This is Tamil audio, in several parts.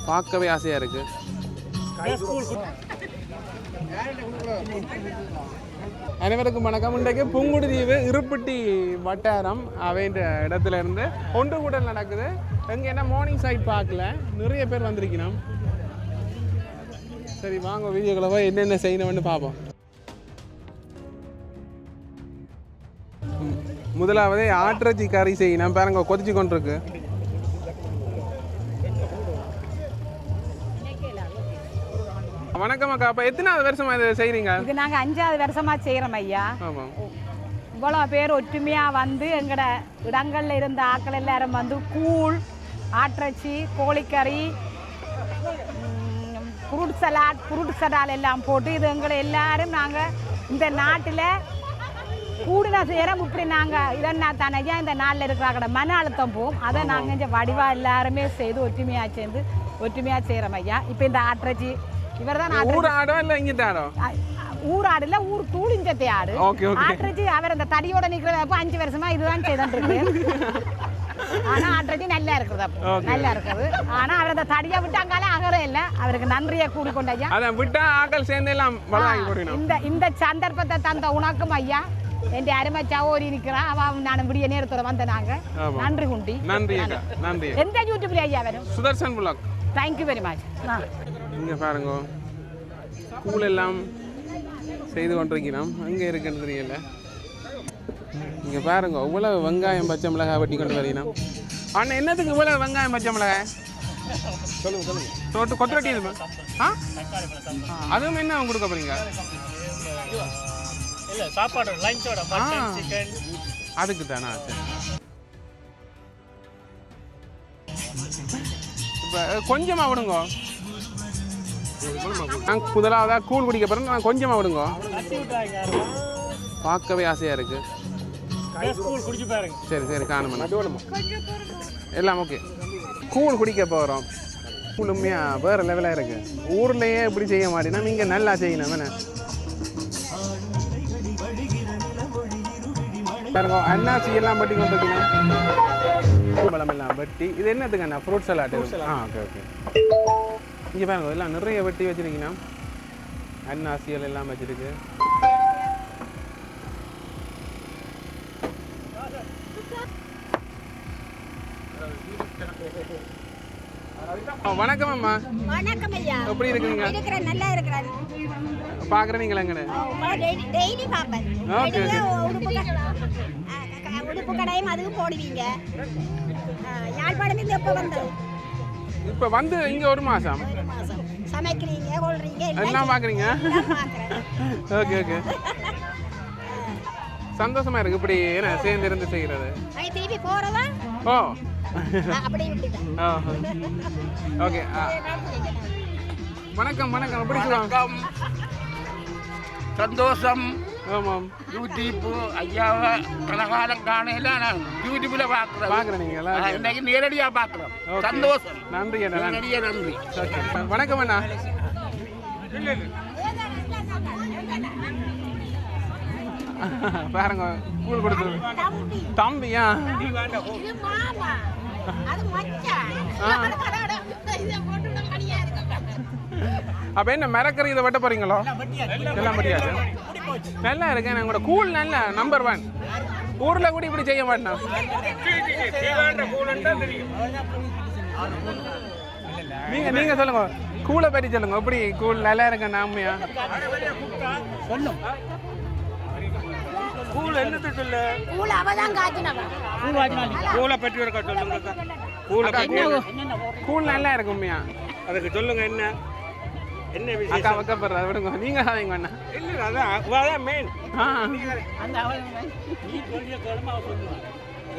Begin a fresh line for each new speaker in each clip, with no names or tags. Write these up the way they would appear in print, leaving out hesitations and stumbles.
பார்க்கவே ஆசையாக இருக்குது. அனைவருக்கும் வணக்கம். இன்றைக்கு புங்குடுதீவு இருப்பட்டி வட்டாரம் அவைன்ற இடத்துல இருந்து ஒன்று கூடல் நடக்குது. எங்கே என்ன மார்னிங் சைட் பார்க்கல, நிறைய பேர் வந்திருக்கணும். சரி வாங்க வீடியோக்களை போய் என்னென்ன செய்யணும்னு பார்ப்போம். முதலாவது ஆட்டிறைச்சி கறி செய்யணும். பாருங்க கொதிச்சு கொண்டிருக்கு. வணக்கம் அக்கா. அப்போ எத்தனாவது வருஷமா இதை செய்கிறீங்க?
இது நாங்கள் 5வது வருஷமா செய்கிறோம் ஐயா.
ஆமாம்.
இவ்வளோ பேர் ஒற்றுமையாக வந்து எங்களோட இடங்களில் இருந்த ஆக்கள் எல்லாரும் வந்து கூழ், ஆட்டிறைச்சி, கோழிக்கறி, ஃப்ரூட் சலாட் எல்லாம் போட்டு இது எங்களை எல்லாரும் நாங்கள் இந்த நாட்டில் கூடுதல் செய்கிறோம். இப்படி நாங்கள் இதன்னா தானையா இந்த நாளில் இருக்கிறாங்க மன அழுத்தம் போகும். அதை நாங்கள் இங்கே வடிவாக எல்லாருமே செய்து ஒற்றுமையாக சேர்ந்து ஒற்றுமையாக செய்கிறோம் ஐயா. இப்போ இந்த ஆட்டிறைச்சி இவர் தான் ஊராடு இல்லை, ஊர் தூளிஞ்சத்தை ஆடு. ஆட்டிறைச்சி அவர் அந்த தடியோட நிற்கிறப்ப 5 வருஷமா இதுதான் செய்துட்டு. ஆனால் ஆட்டிறைச்சி நல்லா இருக்குது, நல்லா இருக்குது. ஆனால் அவர் அந்த தடியை விட்டாங்காலே அகரம் இல்லை. அவருக்கு நன்றியை கூடிக்கொண்டு ஐயா. இந்த சந்தர்ப்பத்தை தந்த உனக்கும் ஐயா என் அருமை சகோதரி இருக்கிறா. அவன் நான் விடிய நேரத்தோட வந்த நாங்க நன்றி குண்டி.
நன்றி.
எந்த யூடியூப்ல ஐயா வரும்?
சுதர்சன் புலாக்.
Thank you very much.
இங்கே பாருங்க கூழ் எல்லாம் செய்து கொண்டிருக்கிறோம். அங்கே இருக்குன்னு தெரியல. இங்கே பாருங்க இவ்வளவு வெங்காயம் பச்சை மிளகாய் வெட்டி கொண்டு வரீங்கன்னா. ஆனால் என்னத்துக்கு இவ்வளவு வெங்காயம் பச்சை மிளகாய்? சொல்லுங்க. கொத்தரட்டி இது அதுவும் என்ன கொடுக்க போறீங்க?
சாப்பாடு லஞ்சோட மட்டன் சிக்கன்
அதுக்கு தானா? இப்போ கொஞ்சமாக விடுங்க. நான் முதலாவதாக கூழ் குடிக்க போகிறேன். நான் கொஞ்சமாக விடுங்க. பார்க்கவே ஆசையாக இருக்குது. சரி சரி காணுமா எல்லாம் ஓகே. கூழ் குடிக்க போகிறோம். கூழ் உண்மையாக வேறு லெவலாக இருக்குது. ஊர்லேயே இப்படி செய்ய மாட்டேன்னா நீங்கள் நல்லா செய்யணும் வேணே. பாருங்க அன்னாச்சி எல்லாம் பட்டி கொண்டு பழம் எல்லாம் வெட்டி. இது என்னத்துக்கு அண்ணா? Fruit salad. Okay okay. இங்கே பாருங்க எல்லாம் நிறைய வெட்டி வச்சிருக்கீங்கன்னா. அன்னாசியல் எல்லாம் வச்சிருக்கு. வணக்கம் அம்மா.
வணக்கம் ஐயா.
எப்படி இருக்கீங்க?
இருக்கிறேன், நல்லா இருக்கிறேன்.
பார்க்குறேன் நீங்களா எங்கன்னு?
டெய்லி பார்ப்பேன். உடுப்பு கடையும் அதுவும் போடுவீங்க. யாழ்ப்பாணத்தில் எப்போ வந்தது?
இப்போ வந்து இங்கே ஒரு மாதம்.
சமைக்கிறீங்க, கொள்றீங்க,
எல்லாம் பார்க்குறீங்க. Okay okay. சந்தோஷமா இருக்கு இப்படி என்ன சேர்ந்து இருந்து செய்கிறது.
திருப்பி போறதா?
ஓ
அப்படி
ஓகே. வணக்கம் வணக்கம். எப்படி சொல்லுவாங்க?
சந்தோஷம்.
ஆமாம்.
யூடியூப் ஐயாவை கனகாலம் காணையில நான் யூடியூப்ல பார்க்குறேன்.
நீங்களா?
இன்னைக்கு நேரடியாக பார்க்குறோம். சந்தோஷம்.
நன்றி அண்ணா.
நேரடியாக நன்றி.
வணக்கம் அண்ணா. பாருங்க கூழ் கொடுத்தது தம்பியா? அப்ப என்ன மிரக்கறி இதை வெட்ட போறீங்களோ? எல்லாம் முடியாது. நல்லா இருக்கு. எங்களோட கூழ் நல்ல நம்பர் 1. ஊர்ல கூட இப்படி செய்ய மாட்டேன். நீங்க சொல்லுங்க, கூழை பற்றி சொல்லுங்க. எப்படி கூழ் நல்லா இருக்கு நாமையா? சொல்லும்
கூழ் என்னது சொல்ல?
கூழ் அவதான் காய்ச்சினவ.
கூழை பற்றி ஒரு சொல்லுங்க.
கூழ் நல்லா இருக்கு உண்மையா?
அதுக்கு சொல்லுங்க. என்ன விஷயம்?
அக்கா வைக்கப்படுற விடுங்க. நீங்க சாதிங்க அண்ணா.
இல்லை அதான் மெயின்.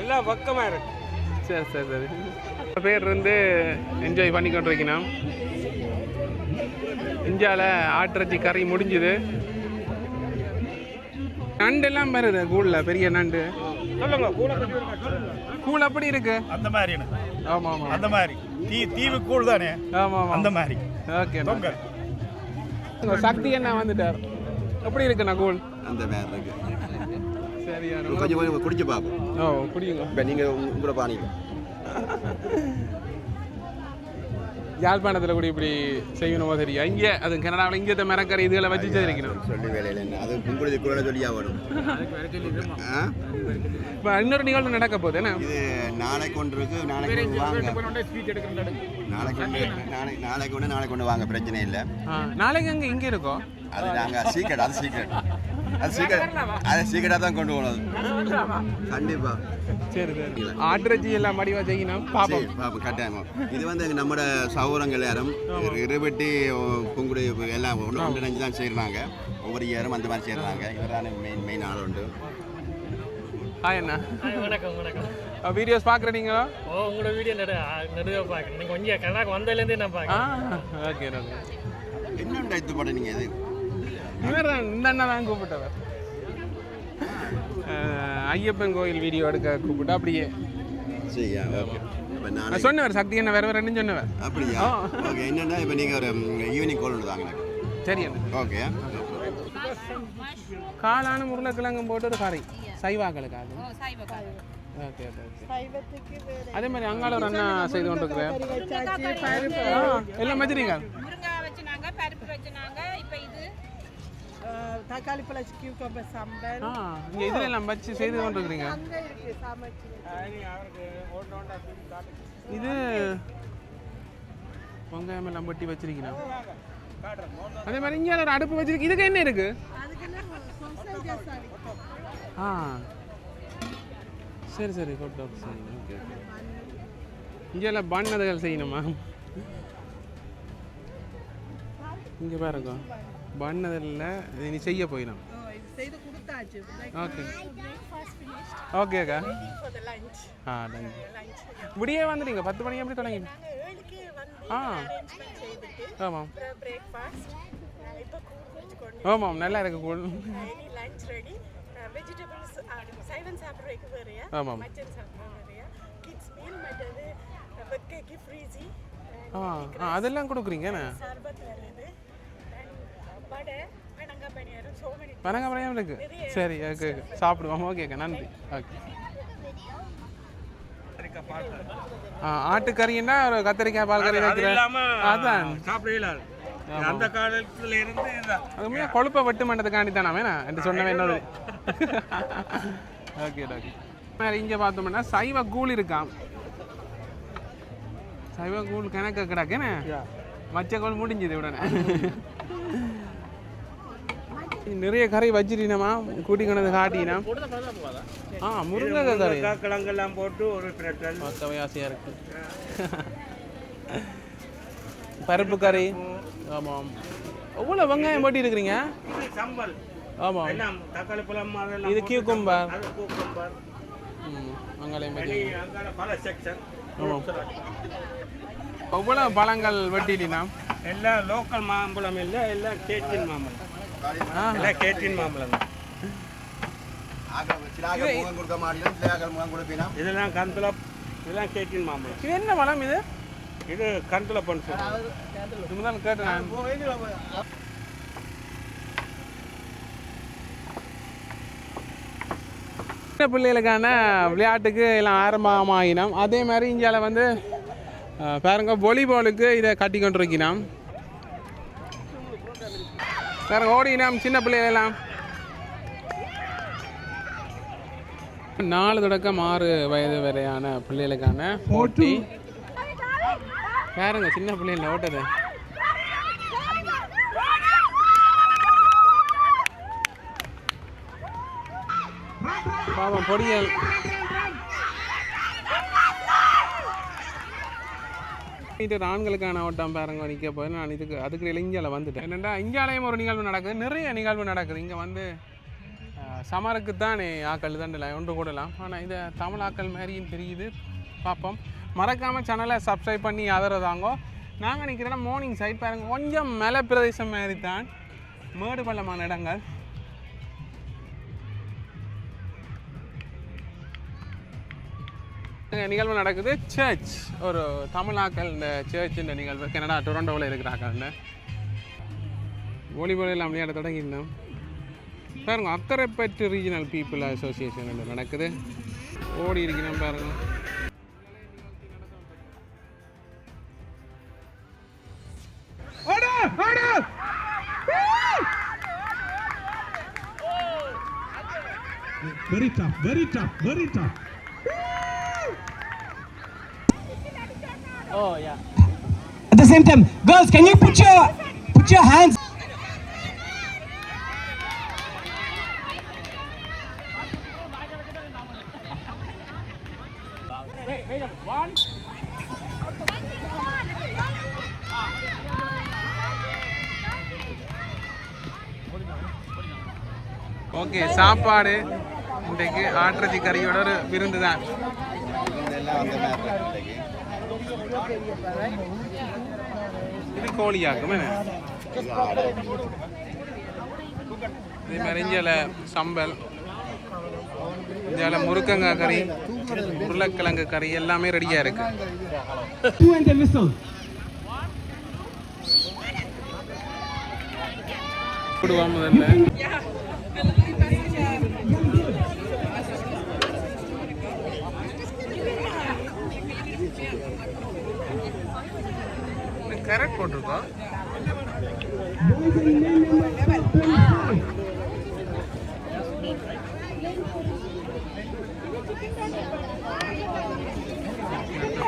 எல்லாம் பக்கமாக இருக்கு.
சரி சரி சரி. பேர் இருந்து என்ஜாய் பண்ணி கொண்டு இருக்கணும். இந்தியாவில் ஆட்டிறைச்சி கறி முடிஞ்சுது. நண்டு எல்லாம் வருது கூழில், பெரிய நண்டு.
சொல்லுங்க.
கூழ் அப்படி இருக்கு.
அந்த மாதிரி.
ஆமாம் ஆமாம்.
அந்த மாதிரி தீவு கூழ் தானே?
ஆமாம் அந்த
மாதிரி.
ஓகே. சக்தி என்ன வந்துட்டார். எப்படி இருக்குண்ணா கூழ்?
அந்த மாதிரி இருக்கு.
சரியா?
கொஞ்சம் குடிச்சு பார்ப்போம்.
ஓ குடிங்க.
இப்போ நீங்கள் உங்களோட பாணிங்க
யாழ்ப்பாணத்தில் கூட இப்படி செய்யணுமோ தெரியும் இங்கே அது கனடாவில் இங்கே மரக்கரை இதுகளை வச்சு செய்திருக்கணும்
சொல்லி வேலையில் என்ன அது உங்களுக்கு கூட சொல்லியா வரும்
இப்போ இன்னொரு நிகழ்வு நடக்க போகுது என்ன
இது நாளைக்கு கொண்டு இருக்கு நாளைக்கு கொண்டு வாங்க பிரச்சனை இல்லை
நாளைக்கு அங்கே இங்கே இருக்கோம்
அது நாங்கள் அது சீக்கிரட்டாக தான் கொண்டு போனது கண்டிப்பா
சரி சரி ஆட்டிறச்சி எல்லாம் மடிவா செய்யணும் பாப்போம்
கட்டாயமா இது வந்து நம்மளோட சௌரங்கள் யாரும் இருபட்டி புங்குடி எல்லாம் ஒன்று நினைஞ்சு தான் செய்கிறாங்க ஒவ்வொரு இயரும் அந்த மாதிரி செய்கிறாங்க இவரான மெயின் ஆள் உண்டு
என்ன
வணக்கம் வணக்கம்
வீடியோஸ் பார்க்குறீங்களா
உங்களோட வீடியோ நிறைய பார்க்குறேன் நீங்கள் கொஞ்சம் கணக்கு வந்ததுலேருந்தே நான் பார்க்குறேன்
ஓகே ஓகே
என்ன இது போட்ட நீங்கள் இது
இவர் தான் இந்த அண்ணா தான் கூப்பிட்டவர் ஐயப்பன் கோயில் வீடியோ எடுக்க கூப்பிட்டு அப்படியே
சரியா ஓகே இப்போ நான்
சொன்னவர் சக்தி என்ன வேறு வேறுன்னு சொன்னவர்
அப்படியா ஓகே என்னென்னா இப்போ நீங்கள் ஒரு ஈவினிங் கால் தாங்க எனக்கு
சரி அண்ணா
ஓகே
காளான உருளைக்கிழங்கும் போட்டு ஒரு கறி சைவாக்களுக்காக ஓகே ஓகே அதே மாதிரி அங்கால ஒரு அண்ணா செய்து கொண்டு இருக்கிறேன் எல்லாம் வச்சுறீங்க
முருங்காய் வச்சுனாங்க பருப்பு வச்சுனாங்க இப்போ இது
தக்காளி பழச்சி கியூக்கம்பர் சாம்பார்
இங்கே இதில் எல்லாம் வச்சு செய்து கொண்டு இருக்கிறீங்க இது வெங்காயம் எல்லாம் பட்டி வச்சிருக்கீங்க அதே மாதிரி இங்கே ஒரு அடுப்பு வச்சிருக்கு இதுக்கு என்ன இருக்கு சரி சரி ஹாட் டாக் செய்யணும் ஓகே ஓகே இங்கே எல்லாம் பண்ணதுகள் செய்யணுமா இங்கே பாருங்க பண்ணதில் நீ செய்ய போயிடும்
செய்து கொடுத்தாச்சு
ஓகே ஓகேக்கா லஞ்ச் முடியே வந்துட்டீங்க 10 மணிக்கு எப்படி தொடங்கி ஆமாம் ஆமாம் நல்லா இருக்கு கூழ் ஆமாம் அதெல்லாம் கொடுக்குறீங்கண்ணே பனங்காய் இருக்கு சரி ஓகே ஓகே சாப்பிடுவோம் ஓகேக்கா நன்றி ஓகே ஆட்டுக்கறின்னா ஒரு கத்திரிக்காய் பால் கறி வைக்கிறேன் அதான்
சாப்பிடலாம் அந்த காலத்துல இருந்து
அது கொழுப்பை வெட்டு மண்டதுக்காண்டி தானே வேணா என்று சொன்னவன் என்னோட ஓகே ஓகே இங்கே பார்த்தோம்னா சைவ கூழ் இருக்காம் சைவ கூழ் கணக்க கிடக்குன்னு மச்ச கூழ் முடிஞ்சது உடனே நிறைய கறி வச்சிட்டீனமா கூட்டி கொண்டது காட்டினா முருங்கைக்காய் கறி
கிழங்கெல்லாம் போட்டு ஒரு
மொத்தவே ஆசையாக இருக்கு பருப்பு கறி ஆமாம் எவ்வளோ வெங்காயம் போட்டி இருக்கிறீங்க
சம்பல்
ஆமாம்
தக்காளி பழம்
இது கியூக்கம்பர்
கூக்கம்பர்
வெங்காயம் பட்டி
பல செக்ஷன்
ஆமாம் எவ்வளோ பழங்கள் வெட்டிட்டீனா
எல்லாம் லோக்கல் மாம்பழம் இல்லை எல்லாம் கேட்டின் மாம்பழம் எல்லாம் கேட்டின் மாம்பழம்
கொடுக்க மாட்டேன் முகம் கொடுப்பீனா
இதெல்லாம் கந்துல இதெல்லாம் கேட்டின் மாம்பழம்
இது என்ன பழம் இது
இது கந்துல பண்ணு
இதுதான் கேட்டேன் சின்ன பிள்ளைகளுக்கான விளையாட்டுக்கு எல்லாம் ஆரம்பமாகினோம் அதே மாதிரி இந்தியாவில் வந்து பாருங்க வாலிபாலுக்கு இதை கட்டி கொண்டிருக்கிறோம் பாருங்க ஓடினோம் சின்ன பிள்ளைகளெல்லாம் 4 தொடக்கம் 6 வயது வரையான பிள்ளைகளுக்கான போட்டி பாருங்க சின்ன பிள்ளைகள் ஓட்டது பாவம் பொடியல் ஆண்களுக்கான ஓட்டம் பாருங்க நிற்க போய் நான் அதுக்கு இந்தியாவில் வந்துட்டேன் என்னென்னா இந்தியாலையும் ஒரு நிகழ்வு நடக்குது நிறைய நிகழ்வு நடக்குது இங்கே வந்து சமருக்கு தான் ஆக்கள் தான் ஒன்று கூடலாம் ஆனால் இதை தமிழ் ஆக்கள் மாதிரியும் தெரியுது பார்ப்போம் மறக்காமல் சேனலை சப்ஸ்கிரைப் பண்ணி ஆதரவு தாங்கோ நாங்கள் நிற்கிறோன்னா மார்னிங் சைட் பாருங்க கொஞ்சம் மலை பிரதேசம் மாதிரி தான் மேடு பள்ளமான இடங்கள் நிகழ்வு நடக்குது சர்ச் ஒரு தமிழாக்கள் இந்த சர்ச்சுன்ற நிகழ்வு கனடா டொரண்டோவில் இருக்கிறாங்கன்னு வாலிபால் எல்லாம் விளையாட தொடங்கியிருந்தோம் பாருங்க அக்கரைப்பற்று ரீஜனல் பீப்புள் அசோசியேஷன் நடக்குது ஓடி இருக்கணும் பாருங்க
Very tough, very tough, very tough.
Oh, yeah.
At the same time, girls, can you put your hands?
Okay, சாப்பாடு இன்றைக்கு ஆட்டிறச்சி கறியோட ஒரு விருந்து தான். இது கோழியாக்கும் என்ன இதே மாதிரி இஞ்சால சம்பல், இஞ்சால முருக்கங்காய் கறி, உருளைக்கிழங்கு கறி எல்லாமே ரெடியாக இருக்கு. விடுவோம் முதல்ல. கேரட் போட்டிருக்கோம்.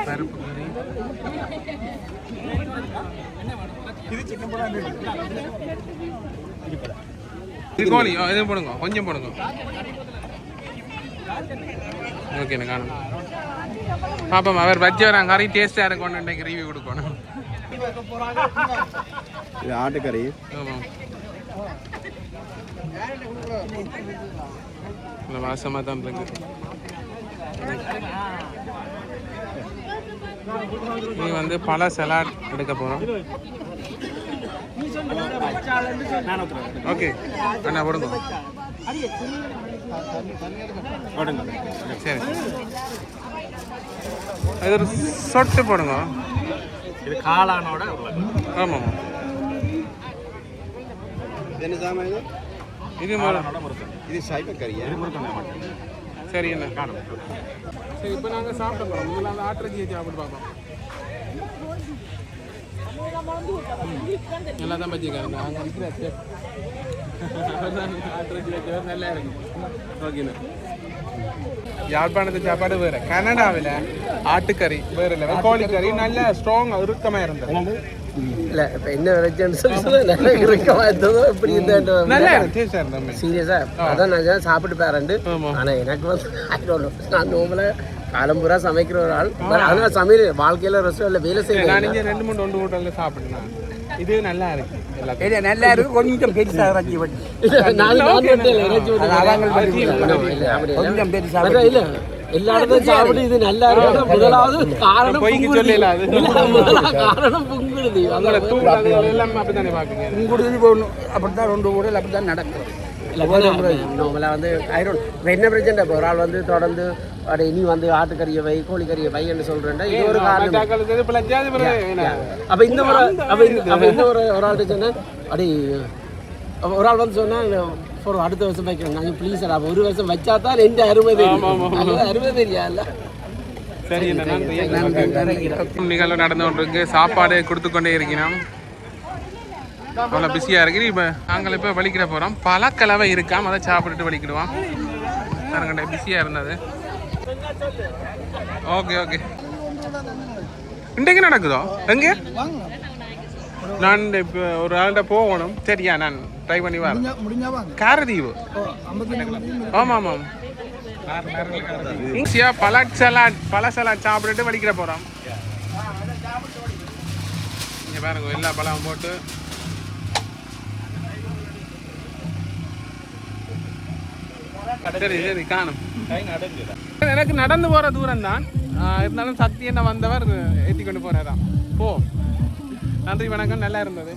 பருப்பு கறி. இது கோழி. இது போடுங்க, கொஞ்சம் போடுங்க. ஓகே, நான் காணும் பாப்பா. அவர் வச்சு வராங்க கறி டேஸ்டாக இருக்கும். இன்றைக்கு ரிவ்யூ கொடுக்கணும்.
இது ஆட்டுக்கறி.
ஆமாம், வாசமாக தான் இருக்கு. இது வந்து பல சலாட் எடுக்க போகிறோம். ஓகே அண்ணா போடுங்க. சரி, அது ஒரு சொட்டு போடுங்க.
இது காளானோட.
ஆமாம்,
என்ன சாமான் இது? இது சைவ கறியா?
சரி என்ன காணும். சரி, இப்போ நாங்கள் சாப்பிட போகிறோம். முதல்ல அந்த ஆட்டிறச்சியை சாப்பிட்டு பார்ப்போம். நல்லா தான் பச்சிக்காருங்க. அங்கே இருக்கிற ஆட்டிறச்சி நல்லா இருக்கு. ஓகேண்ணா. யாழ்ப்பாணத்து சாப்பாடு வேறு, கனடாவில் ஆட்டுக்கறி வேறு இல்லை, கோழிக்கறி நல்ல ஸ்ட்ராங்காக இறுக்கமாக இருந்தது.
இல்லை இப்போ என்ன விளைச்சேன்னு சொல்லி இறுக்கமாக இருந்ததோ இப்படி இருந்தேன்.
நல்லா இருந்துச்சு சார். நம்ம
சீரியஸாக அதான் நான் சாப்பிட்டு பேரண்டு. ஆனால் எனக்கு வந்து நான் நோம்பலாக காலம்பூரா சமைக்கிற ஒரு ஆள். ஆனால் சமையல் வாழ்க்கையில் ரெஸ்டாரண்ட்டில் வேலை செய்ய
நான் இங்கே 2-3 ஹோட்டலில் சாப்பிட்டேன். இது நல்லா இருக்கு. எல்லாத்தையும்
நல்லா இருக்கு. கொஞ்சம் பெருசாக இறச்சி வட்டி கொஞ்சம் பெருசாக இல்லை. எல்லா இடத்தையும் சாப்பிட்டு இது நல்லா இருக்கு. முதலாவது காரணம் காரணம் பொங்குடுது.
எல்லாமே அப்படித்தானே பார்க்குங்க.
பொங்குடுது போகணும். அப்படித்தான் 2 ஊரில் அப்படித்தான் நடக்கும். நம்மள வந்து என்ன பிரச்சனை? இப்போ ஒரு ஆள் வந்து தொடர்ந்து அப்படி இனி வந்து ஆட்டுக்கறியை வை, கோழிக்கறியை வைன்னு சொல்றேன். இது ஒரு காரணம். அப்போ இந்த முறை இந்த ஒரு ஆள்கிட்ட சொன்னேன். அப்படி ஒரு ஆள் வந்து சொன்னால் அடுத்த வருஷம் வைக்கிறேன். நாங்கள் ப்ளீஸ் அப்போ ஒரு வருஷம் வச்சா தான் எந்த அருமை தெரியும். அருமை தெரியாது.
சரி, நிகழ்வு நடந்து கொண்டிருக்கு. சாப்பாடு கொடுத்து கொண்டே இருக்கிறோம். அவ்வளோ பிஸியாக இருக்குது. இப்போ நாங்கள் இப்போ வலிக்கிட போகிறோம். பழக்கலவை இருக்காம அதை சாப்பிட்டுட்டு வலிக்கிடுவோம். பாருங்கண்டே பிஸியாக இருந்தது. Okay okay. இன்றைக்கு நடக்குதோ? எங்கே? நான் இப்போ ஒரு ஆள்கிட்ட போகணும். சரியா, நான் ட்ரை பண்ணி வரேன். காரதீவு. ஆமாம் ஆமாம். ஈஸியாக பழ சலாட் சாப்பிட்டுட்டு வலிக்கிட போகிறோம். இங்கே பாருங்க, எல்லா பழமும் போட்டு சரி சரி காணும். எனக்கு நடந்து போகிற தூரம் தான் இருந்தாலும் சக்தி என்ன வந்தவர் ஏற்றி கொண்டு போகிறதான். போ. நன்றி, வணக்கம். நல்லா இருந்தது.